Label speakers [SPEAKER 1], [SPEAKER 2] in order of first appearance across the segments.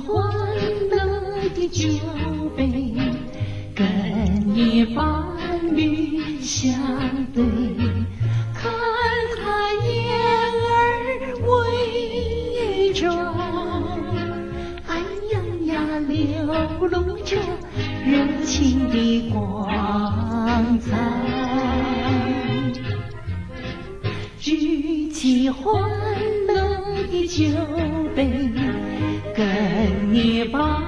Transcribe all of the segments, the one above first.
[SPEAKER 1] 欢乐的酒杯，跟你伴侣相对，看看燕儿伪装，哎呀呀，流露着热情的光彩。举起欢乐的酒杯，跟你伴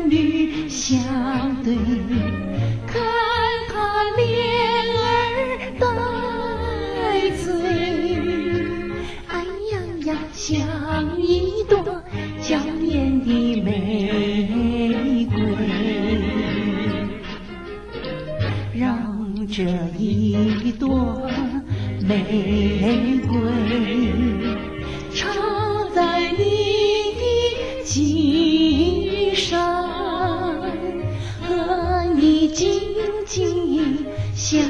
[SPEAKER 1] 侣相对，看看莲儿带醉，哎呀呀，像一朵娇艳的玫瑰，让这一朵玫瑰插在你的襟上，和你紧紧相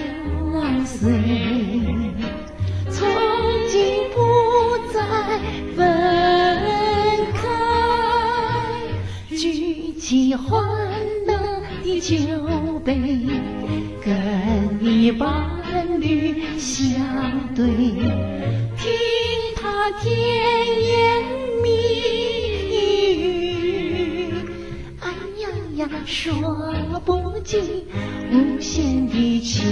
[SPEAKER 1] 随，从今不再分开。举起欢乐的酒杯，跟你伴侣相对，听它甜言蜜语，哎呀呀，说不尽无限的情。